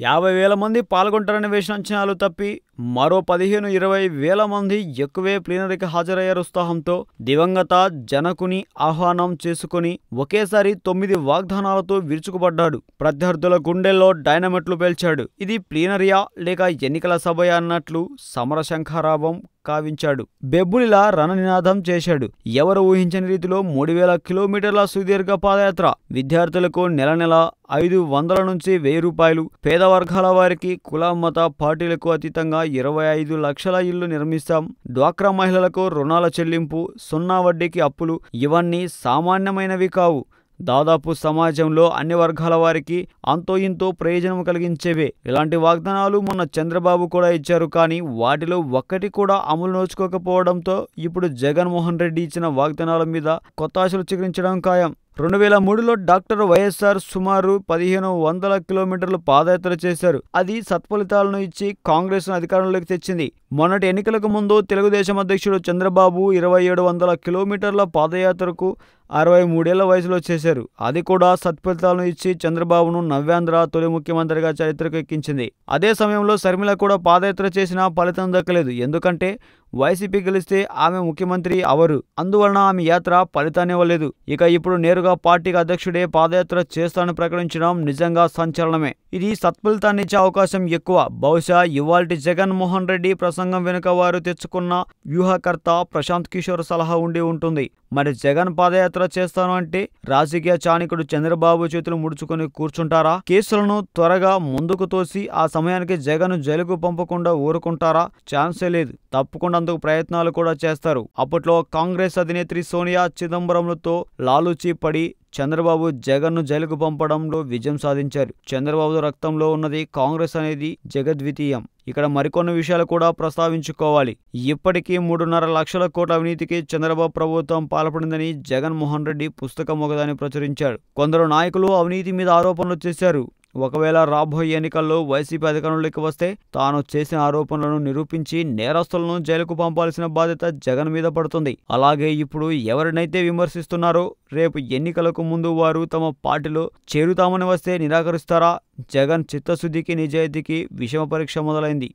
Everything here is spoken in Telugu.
50,000 మంది పాల్గొంటారని వేసిన అంచనాలు తప్పి మరో 15-20 వేల మంది ఎక్కువే ప్లీనరీకి హాజరయ్యారు. ఉత్సాహంతో దివంగత జనకుని ఆహ్వానం చేసుకుని ఒకేసారి 9 వాగ్దానాలతో విరుచుకుపడ్డాడు. ప్రత్యర్థుల గుండెల్లో డైనమిట్లు పేల్చాడు. ఇది ప్లీనరీయా లేక ఎన్నికల సభయా అన్నట్లు సమరశంఖారావం కావించాడు. బెబ్బులిలా రణనినాదం చేశాడు. ఎవరు ఊహించని రీతిలో 3,000 కిలోమీటర్ల సుదీర్ఘ పాదయాత్ర. విద్యార్థులకు నెల 500 నుంచి 1,000 రూపాయలు, పేద వర్గాల వారికి కుల మత పార్టీలకు అతీతంగా 25 లక్షల ఇళ్లు నిర్మిస్తాం, డ్వాక్రా మహిళలకు రుణాల చెల్లింపు, సున్నా వడ్డీకి అప్పులు, ఇవన్నీ సామాన్యమైనవి కావు. దాదాపు సమాజంలో అన్ని వర్గాల వారికి అంతో ఇంతో ప్రయోజనం కలిగించేవే. ఇలాంటి వాగ్దానాలు మొన్న చంద్రబాబు కూడా ఇచ్చారు. కానీ వాటిలో ఒక్కటి కూడా అమలు నోచుకోకపోవడంతో ఇప్పుడు జగన్మోహన్ రెడ్డి ఇచ్చిన వాగ్దానాల మీద కొత్త ఆశలు చిగురించడం ఖాయం. 2003లో డాక్టర్ వైఎస్ఆర్ సుమారు 1,500 కిలోమీటర్లు పాదయాత్ర చేశారు. అది సత్ఫలితాలను ఇచ్చి కాంగ్రెస్ను అధికారంలోకి తెచ్చింది. మొన్నటి ఎన్నికలకు ముందు తెలుగుదేశం అధ్యక్షుడు చంద్రబాబు 2,700 కిలోమీటర్ల పాదయాత్రకు 63 ఏళ్ల వయసులో చేశారు. అది కూడా సత్ఫలితాలను ఇచ్చి చంద్రబాబును నవ్యాంధ్ర తొలి ముఖ్యమంత్రిగా చరిత్రకు ఎక్కించింది. అదే సమయంలో శర్మిల కూడా పాదయాత్ర చేసినా ఫలితం దక్కలేదు. ఎందుకంటే వైసీపీ గెలిస్తే ఆమె ముఖ్యమంత్రి అవరు. అందువలన ఆమె యాత్ర ఫలితాన్ని ఇవ్వలేదు. ఇక ఇప్పుడు నేరుగా పార్టీకి అధ్యక్షుడే పాదయాత్ర చేస్తానని ప్రకటించడం నిజంగా సంచలనమే. ఇది సత్ఫలితాన్ని ఇచ్చే అవకాశం ఎక్కువ. బహుశా ఇవాల్టి జగన్మోహన్ రెడ్డి ప్రసంగం వెనుక వారు తెచ్చుకున్న వ్యూహకర్త ప్రశాంత్ కిషోర్ సలహా ఉండి ఉంటుంది. మరి జగన్ పాదయాత్ర చేస్తాను అంటే రాజకీయ చాణికుడు చంద్రబాబు చేతులు ముడుచుకొని కూర్చుంటారా? కేసులను త్వరగా ముందుకు తోసి ఆ సమయానికి జగన్ జైలుకు పంపకుండా ఊరుకుంటారా? ఛాన్సే లేదు. తప్పకుండా అందుకు ప్రయత్నాలు కూడా చేస్తారు. అప్పట్లో కాంగ్రెస్ అధినేత్రి సోనియా చిదంబరంలతో లాలూచీ పడి చంద్రబాబు జగన్ను జైలుకు పంపడంలో విజయం సాధించారు. చంద్రబాబు రక్తంలో ఉన్నది కాంగ్రెస్ అనేది జగద్వితీయం. ఇక్కడ మరికొన్ని విషయాలు కూడా ప్రస్తావించుకోవాలి. ఇప్పటికీ 3.5 లక్షల కోట్ల అవినీతికి చంద్రబాబు ప్రభుత్వం పాల్పడిందని జగన్మోహన్ రెడ్డి పుస్తకం ఒకదాన్ని ప్రచురించాడు. కొందరు నాయకులు అవినీతి మీద ఆరోపణలు చేశారు. ఒకవేళ రాబోయే ఎన్నికల్లో వైసీపీ అధికారంలోకి వస్తే తాను చేసిన ఆరోపణలను నిరూపించి నేరస్తులను జైలుకు పంపాల్సిన బాధ్యత జగన్ మీద పడుతుంది. అలాగే ఇప్పుడు ఎవరినైతే విమర్శిస్తున్నారో రేపు ఎన్నికలకు ముందు వారు తమ పార్టీలో చేరుతామని వస్తే నిరాకరిస్తారా? జగన్ చిత్తశుద్ధికి నిజాయితీకి విషమ పరీక్ష మొదలైంది.